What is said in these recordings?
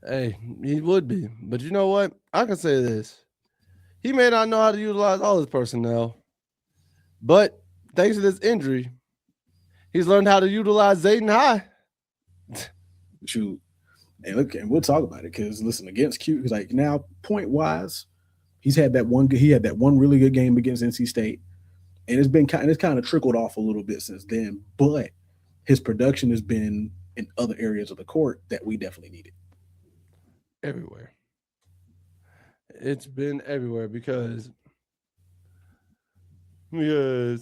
Hey, he would be. But you know what? I can say this. He may not know how to utilize all his personnel, but thanks to this injury, he's learned how to utilize Zayden High. Shoot, and look, and we'll talk about it because listen, against Q, like now point wise, he had that one really good game against NC State, and it's kind of trickled off a little bit since then. But his production has been in other areas of the court that we definitely needed. Everywhere. It's been everywhere because the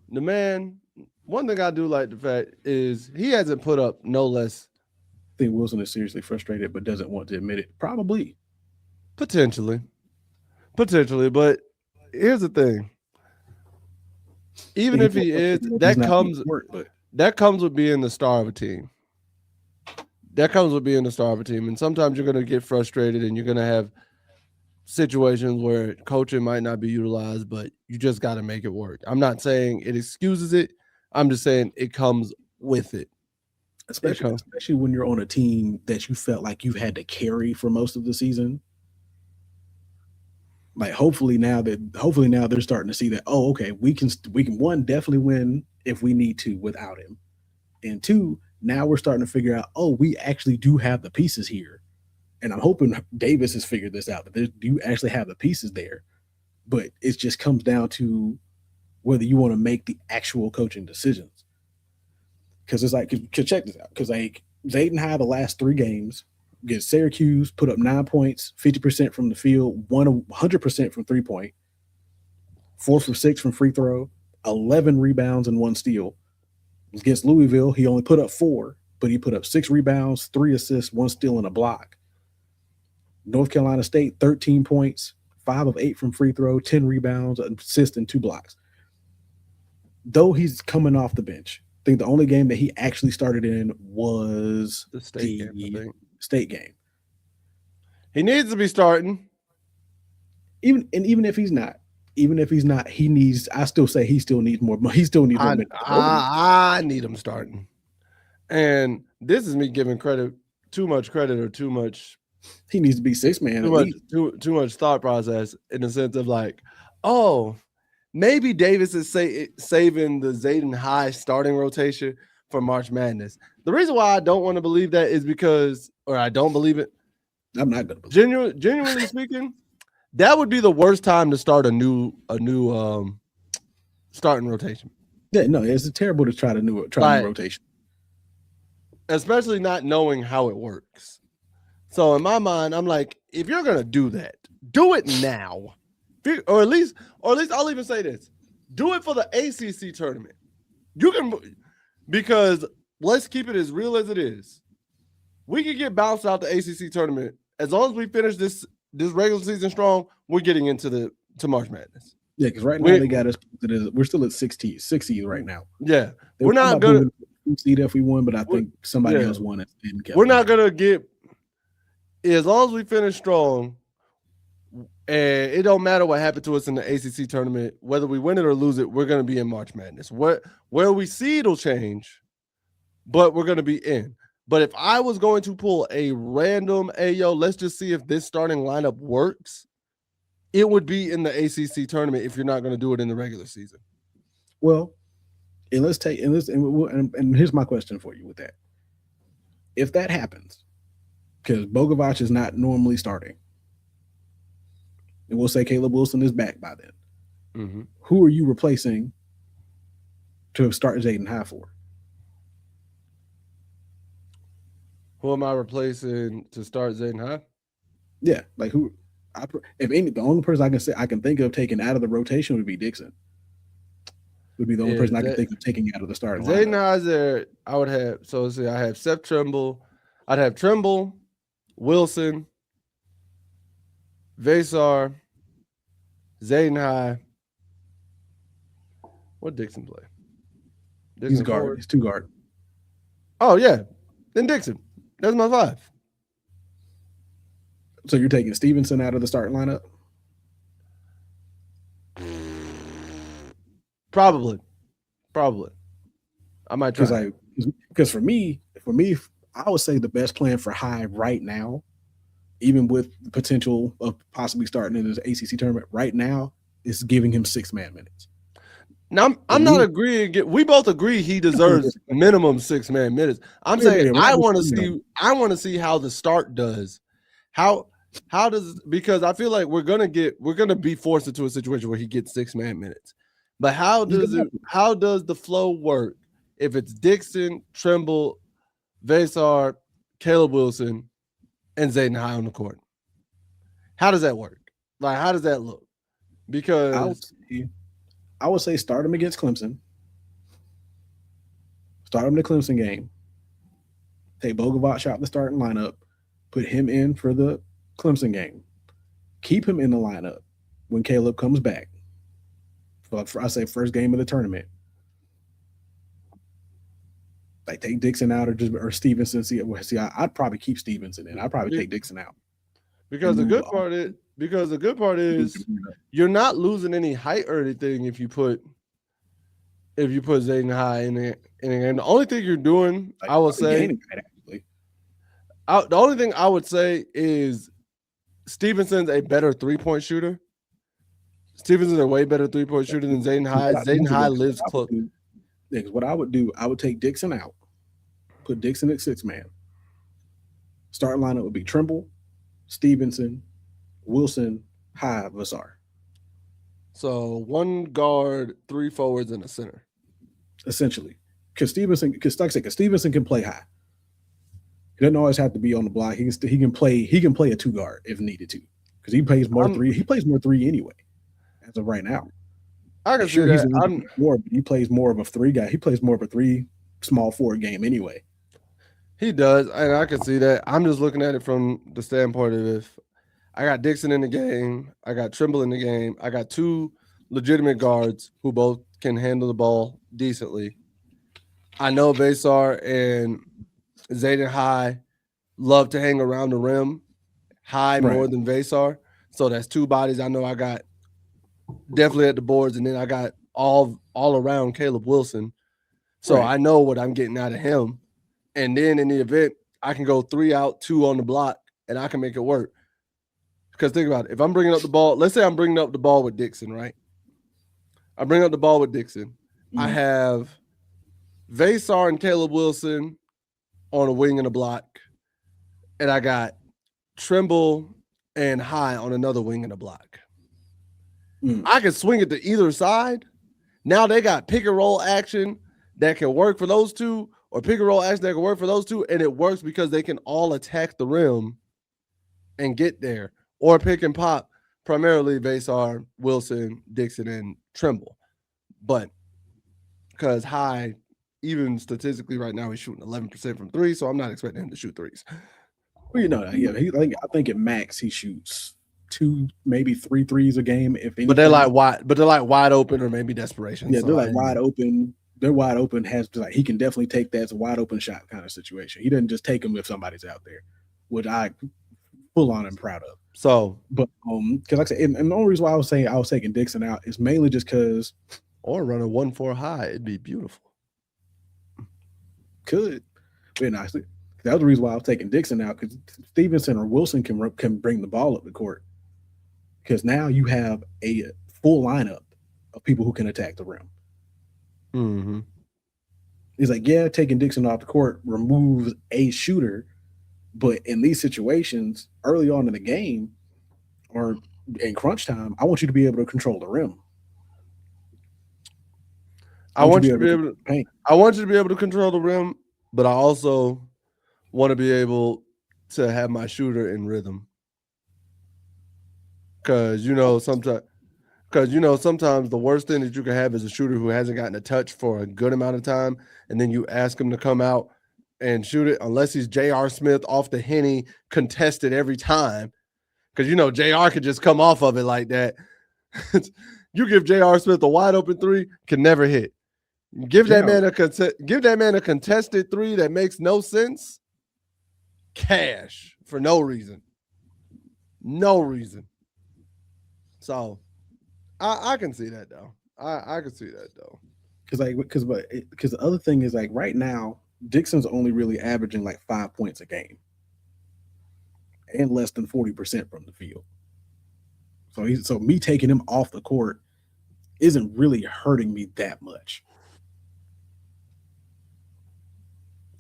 man. One thing I do like the fact is he hasn't put up no less I think Wilson is seriously frustrated, but doesn't want to admit it. Probably. potentially, potentially. But here's the thing: I even think if he's more he is, frustrated that he's not being work, but that comes with being the star of a team. That comes with being the star of a team, and sometimes you're going to get frustrated, and you're going to have situations where coaching might not be utilized, but you just got to make it work. I'm not saying it excuses it. I'm just saying it comes with it. It comes. especially when you're on a team that you felt like you had to carry for most of the season. Like hopefully now they're starting to see that, oh, okay, we can one definitely win if we need to without him, and two, now we're starting to figure out, oh, we actually do have the pieces here. And I'm hoping Davis has figured this out, that you actually have the pieces there, but it just comes down to whether you want to make the actual coaching decisions. Because it's like, cause check this out. Because like Zayden High, the last three games against Syracuse, put up 9 points, 50% from the field, 100% from 3 point, 4 for 6 from free throw, 11 rebounds and one steal. Against Louisville, he only put up four, but he put up 6 rebounds, 3 assists, one steal, and a block. North Carolina State, 13 points, 5 of 8 from free throw, 10 rebounds, an assist, and 2 blocks. Though he's coming off the bench, I think the only game that he actually started in was The state game, I the think. state game. He needs to be starting. Even if he's not, he needs. I still say he still needs more. He still needs more I minutes. I need him starting. And this is me giving credit too much credit or He needs to be 6 man at least. too much thought process in the sense of like, oh, maybe Davis is saving the Zayden High starting rotation for March Madness. The reason why I don't want to believe that is because, or I don't believe it. I'm not gonna believe. Genuinely speaking, that would be the worst time to start a new starting rotation. Yeah, no, it's terrible to try a new Like, rotation. especially not knowing how it works. So in my mind, I'm like, if you're gonna do that, do it now, or at least I'll even say this: do it for the ACC tournament. You can, because let's keep it as real as it is. We can get bounced out the ACC tournament as long as we finish this regular season strong. We're getting into to March Madness. Yeah, because right now they got us. We're still at 60 right now. Yeah, They we're not gonna seed if we won, but I think somebody else won it. We're not gonna get, as long as we finish strong. And it don't matter what happened to us in the ACC tournament, whether we win it or lose it, we're going to be in March Madness. Where we see it'll change, but we're going to be in. But if I was going to pull a random, hey, yo, let's just see if this starting lineup works, it would be in the ACC tournament if you're not going to do it in the regular season. Well, and here's my question for you with that. If that happens, because Bogovac is not normally starting, and we'll say Caleb Wilson is back by then, who are you replacing to start Zayden High for? Who am I replacing to start Zayden High? Yeah, like who? The only person I can think of taking out of the rotation would be Dixon. Would be the only person I can think of taking out of the starting lineup. Zayden High there, I would have. So let's see, I have Seth Trimble. I'd have Trimble, Wilson, Vasar, Zayden High. What Dixon play? He's guard. Forward. He's 2 guard. Oh yeah, then Dixon. That's my 5. So you're taking Stevenson out of the starting lineup? Probably. I might try. Because for me, I would say the best plan for High right now, even with the potential of possibly starting in this ACC tournament right now, is giving him 6-man minutes. Now I'm not Remove, agreeing. We both agree he we definitely deserves disagree. minimum 6-man minutes. I'm Yeah, saying yeah, we're I not want to disagreeing on see. I want to see how the start does. How how does, because I feel like we're gonna be forced into a situation where he gets 6-man minutes. But it. He's gonna have to. how does the flow work if it's Dixon, Trimble, Vasar, Caleb Wilson, and Zayden High on the court? How does that work? Like, how does that look? I would Because say, I would say start him against Clemson. Start him the Clemson game. Take Bogovac out the starting lineup. Put him in for the Clemson game. Keep him in the lineup when Caleb comes back. For I say first game of the tournament. Like take Dixon out or Stevenson. I'd probably keep Stevenson in. I'd probably take Dixon out and because the move good on. part is because the good part is you're not losing any height or anything if you put Zayden High in the game. The only thing you're doing, Like, I will probably say, gaining height actually. the only thing I would say is Stevenson's a better 3-point shooter. Stevenson's a way better 3-point shooter than Zayden High. Zayden High lives close. What I would do, I would take Dixon out, put Dixon at 6-man. Starting lineup would be Trimble, Stevenson, Wilson, High, Vassar. So 1 guard, 3 forwards, and a center. Essentially, because like I said, because Stevenson can play high. He doesn't always have to be on the block. He can play a 2 guard if needed to, because he plays more three. He plays more three anyway, as of right now. I can Sure, see he's that. a little bit more, but he plays more of a 3 guy. He plays more of a 3 small forward game anyway. He does, and I can see that. I'm just looking at it from the standpoint of if I got Dixon in the game, I got Trimble in the game, I got 2 legitimate guards who both can handle the ball decently. I know Vasar and Zayden High love to hang around the rim, High Right. more than Vasar. So that's 2 bodies I know I got definitely at the boards, and then I got all around Caleb Wilson. So Right. I know what I'm getting out of him. And then in the event, I can go 3 out, 2 on the block, and I can make it work. Because think about it. If I'm bringing up the ball, let's say I'm bringing up the ball with Dixon, right? I bring up the ball with Dixon. Mm-hmm. I have Vasar and Caleb Wilson on a wing and a block. And I got Trimble and High on another wing and a block. I can swing it to either side. Now they got pick and roll action that can work for those 2, or pick and roll action that can work for those 2, and it works because they can all attack the rim and get there, or pick and pop, primarily Vasar, Wilson, Dixon, and Trimble. But because High, even statistically right now, he's shooting 11% from 3, so I'm not expecting him to shoot 3s. Well, yeah, I think at max he shoots 2, maybe 3 threes a game, if anything. But they're like wide open, or maybe desperation. Yeah, so they're like wide open. They're wide open. He can definitely take that as a wide open shot kind of situation. He doesn't just take them if somebody's out there, which I full on am proud of. So, but because like I said, and the only reason why I was saying I was taking Dixon out is mainly just because, or run a 1-4 high, it'd be beautiful. Could be nice. That was the reason why I was taking Dixon out, because Stevenson or Wilson can bring the ball up the court. Because now you have a full lineup of people who can attack the rim. Mm-hmm. He's like, yeah, taking Dixon off the court removes a shooter, but in these situations, early on in the game or in crunch time, I want you to be able to control the rim. I want you to be able to control the rim, but I also want to be able to have my shooter in rhythm. Because sometimes the worst thing that you can have is a shooter who hasn't gotten a touch for a good amount of time, and then you ask him to come out and shoot it, unless he's J.R. Smith off the Henny, contested every time. Because J.R. could just come off of it like that. You give J.R. Smith a wide open 3, can never hit. Give that man a contested 3 that makes no sense. Cash for no reason. No reason. So I can see that though. I can see that though. Because the other thing is, like, right now Dixon's only really averaging like 5 points a game and less than 40% from the field. So me taking him off the court isn't really hurting me that much.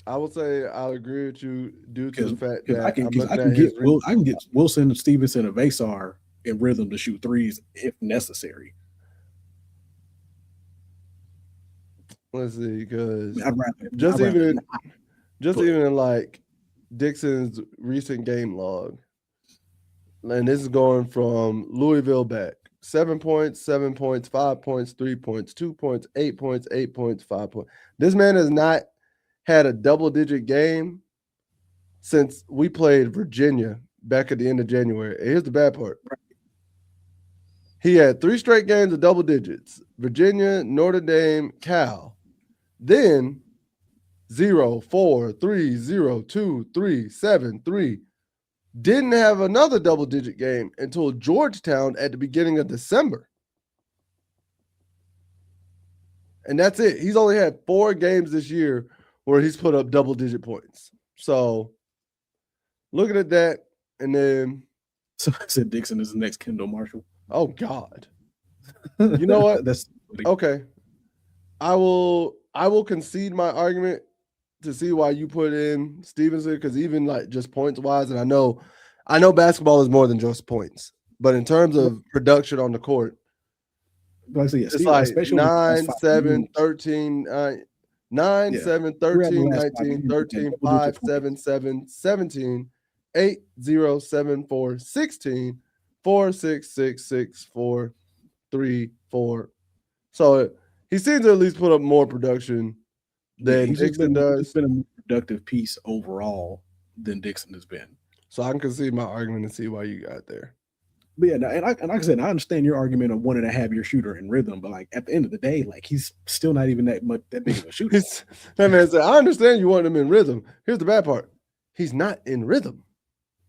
I will say I'll agree with you due to the fact Because I that can I'm because I looking can at get his I can get Wilson, Stevenson, and Vasar in rhythm to shoot threes if necessary. let's see, because I'd rather just I'd rather even not, just but even in like Dixon's recent game log, and this is going from Louisville back. 7 points, 7 points, 5 points, 3 points, 2 points, 8 points, 8 points, 5 points. This man has not had a double-digit game since we played Virginia back at the end of January. And here's the bad part. He had 3 straight games of double digits. Virginia, Notre Dame, Cal. Then 0, 4, 3, 0, 2, 3, 7, 3. Didn't have another double-digit game until Georgetown at the beginning of December. And that's it. He's only had 4 games this year where he's put up double-digit points. So looking at that, and then so I said Dixon is the next Kendall Marshall. oh God. You know what? That's okay. I will concede my argument to see why you put in Stevenson, because even like just points wise, and I know basketball is more than just points, but in terms of production on the court, like I said, it's like 9, 7, 13, 9, 7, 13, 19, 13, 5, 7, 7, 17, 8, 0, 7, 4, 16, 4, 6, 6, 6, 4, 3, 4. So he seems to at least put up more production than Dixon does. He's been a more productive piece overall than Dixon has been. So I can concede my argument and see why you got there. But yeah, and like I said, I understand your argument of wanting to have your shooter in rhythm, but like at the end of the day, like he's still not even that big of a shooter. That man said, I understand you want him in rhythm. Here's the bad part. He's not in rhythm.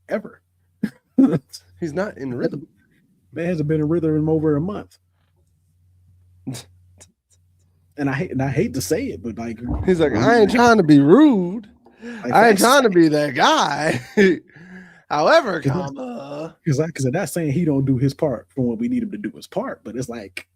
Ever. He's not in rhythm. Man hasn't been in rhythm in over a month. And I hate to say it, but like he's like, I ain't trying to be rude. Like, I ain't trying to be that guy. However, because I'm not saying he don't do his part from what we need him to do his part, but it's like